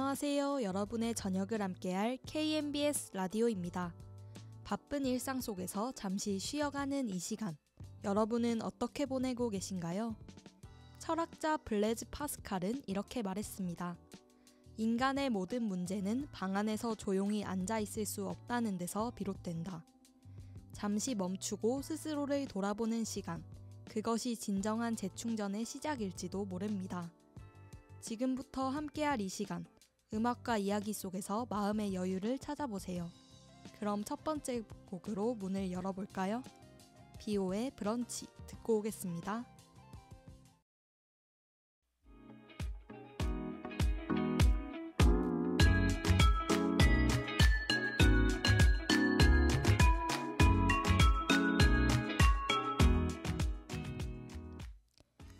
안녕하세요. 여러분의 저녁을 함께할 KMBS 라디오입니다. 바쁜 일상 속에서 잠시 쉬어가는 이 시간, 여러분은 어떻게 보내고 계신가요? 철학자 블레즈 파스칼은 이렇게 말했습니다. 인간의 모든 문제는 방 안에서 조용히 앉아 있을 수 없다는 데서 비롯된다. 잠시 멈추고 스스로를 돌아보는 시간, 그것이 진정한 재충전의 시작일지도 모릅니다. 지금부터 함께할 이 시간, 음악과 이야기 속에서 마음의 여유를 찾아보세요. 그럼 첫 번째 곡으로 문을 열어볼까요? 비오의 브런치 듣고 오겠습니다.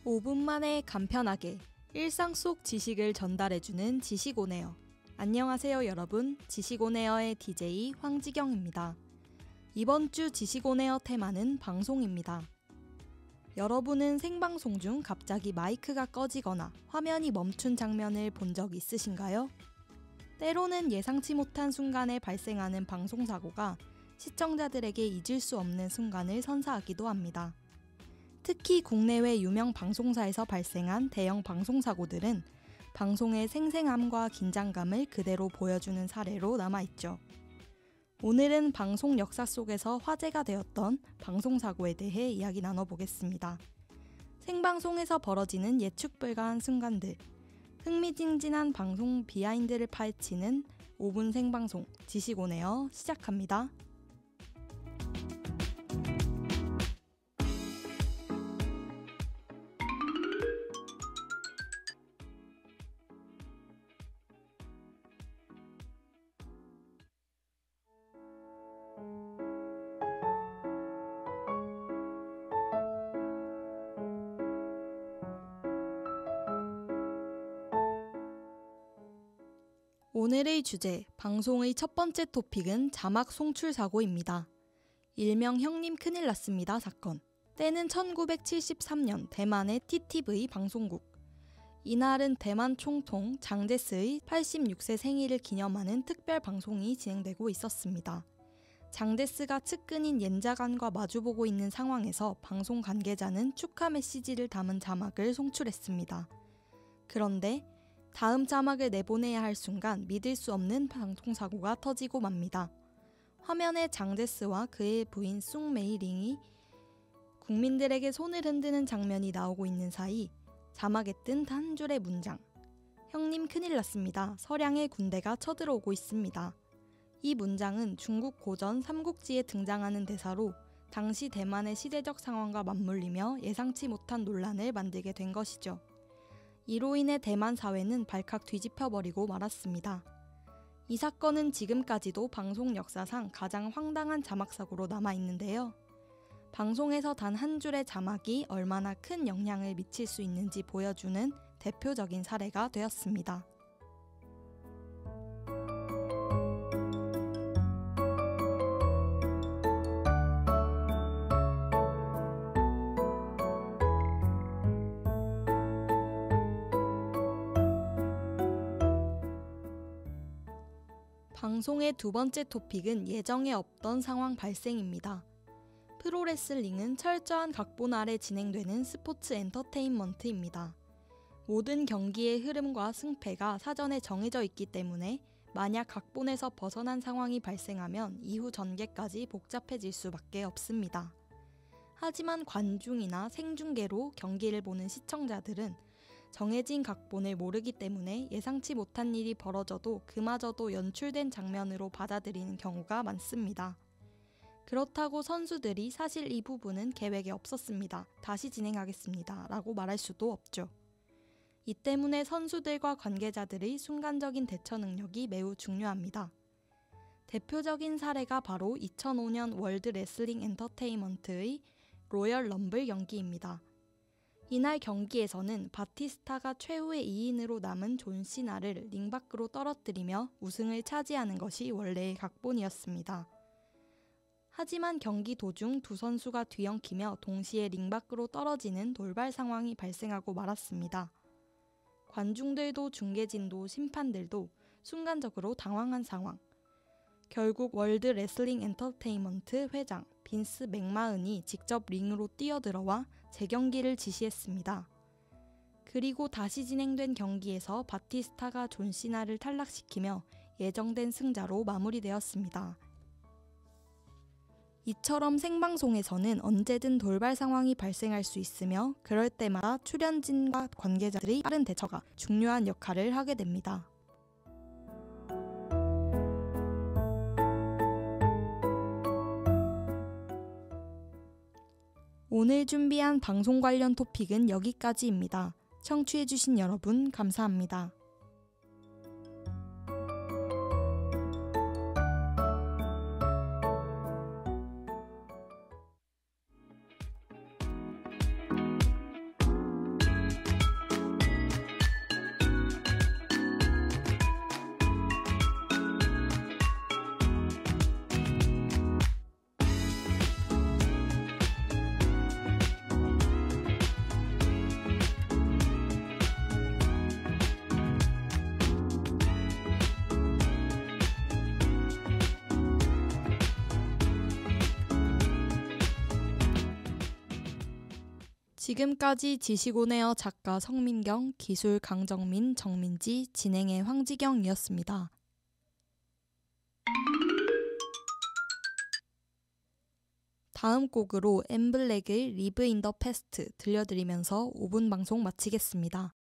(5분) 만에 간편하게 일상 속 지식을 전달해주는 지식온에어. 안녕하세요 여러분, 지식온에어의 DJ 황지경입니다. 이번 주 지식온에어 테마는 방송입니다. 여러분은 생방송 중 갑자기 마이크가 꺼지거나 화면이 멈춘 장면을 본 적 있으신가요? 때로는 예상치 못한 순간에 발생하는 방송사고가 시청자들에게 잊을 수 없는 순간을 선사하기도 합니다. 특히 국내외 유명 방송사에서 발생한 대형 방송사고들은 방송의 생생함과 긴장감을 그대로 보여주는 사례로 남아있죠. 오늘은 방송 역사 속에서 화제가 되었던 방송사고에 대해 이야기 나눠보겠습니다. 생방송에서 벌어지는 예측 불가한 순간들, 흥미진진한 방송 비하인드를 파헤치는 5분 생방송 지식온에어 시작합니다. 오늘의 주제, 방송의 첫 번째 토픽은 자막 송출 사고입니다. 일명 형님 큰일 났습니다 사건. 때는 1973년 대만의 TTV 방송국. 이날은 대만 총통 장제스의 86세 생일을 기념하는 특별 방송이 진행되고 있었습니다. 장제스가 측근인 옌자간과 마주보고 있는 상황에서 방송 관계자는 축하 메시지를 담은 자막을 송출했습니다. 그런데 다음 자막을 내보내야 할 순간 믿을 수 없는 방송사고가 터지고 맙니다. 화면에 장제스와 그의 부인 숭메이링이 국민들에게 손을 흔드는 장면이 나오고 있는 사이 자막에 뜬 한 줄의 문장. 형님 큰일 났습니다. 서량의 군대가 쳐들어오고 있습니다. 이 문장은 중국 고전 삼국지에 등장하는 대사로 당시 대만의 시대적 상황과 맞물리며 예상치 못한 논란을 만들게 된 것이죠. 이로 인해 대만 사회는 발칵 뒤집혀버리고 말았습니다. 이 사건은 지금까지도 방송 역사상 가장 황당한 자막사고로 남아있는데요. 방송에서 단 한 줄의 자막이 얼마나 큰 영향을 미칠 수 있는지 보여주는 대표적인 사례가 되었습니다. 방송의 두 번째 토픽은 예정에 없던 상황 발생입니다. 프로레슬링은 철저한 각본 아래 진행되는 스포츠 엔터테인먼트입니다. 모든 경기의 흐름과 승패가 사전에 정해져 있기 때문에 만약 각본에서 벗어난 상황이 발생하면 이후 전개까지 복잡해질 수밖에 없습니다. 하지만 관중이나 생중계로 경기를 보는 시청자들은 정해진 각본을 모르기 때문에 예상치 못한 일이 벌어져도 그마저도 연출된 장면으로 받아들이는 경우가 많습니다. 그렇다고 선수들이 사실 이 부분은 계획에 없었습니다. 다시 진행하겠습니다. 라고 말할 수도 없죠. 이 때문에 선수들과 관계자들의 순간적인 대처 능력이 매우 중요합니다. 대표적인 사례가 바로 2005년 월드 레슬링 엔터테인먼트의 로열 럼블 경기입니다. 이날 경기에서는 바티스타가 최후의 2인으로 남은 존 시나를 링 밖으로 떨어뜨리며 우승을 차지하는 것이 원래의 각본이었습니다. 하지만 경기 도중 두 선수가 뒤엉키며 동시에 링 밖으로 떨어지는 돌발 상황이 발생하고 말았습니다. 관중들도 중계진도 심판들도 순간적으로 당황한 상황. 결국 월드 레슬링 엔터테인먼트 회장 빈스 맥마흔이 직접 링으로 뛰어들어와 재경기를 지시했습니다. 그리고 다시 진행된 경기에서 바티스타가 존 시나를 탈락시키며 예정된 승자로 마무리되었습니다. 이처럼 생방송에서는 언제든 돌발 상황이 발생할 수 있으며 그럴 때마다 출연진과 관계자들의 빠른 대처가 중요한 역할을 하게 됩니다. 오늘 준비한 방송 관련 토픽은 여기까지입니다. 청취해주신 여러분 감사합니다. 지금까지 지식오네어 작가 성민경, 기술 강정민, 정민지, 진행의 황지경이었습니다. 다음 곡으로 엠블랙의 리브 인 더 패스트 들려드리면서 5분 방송 마치겠습니다.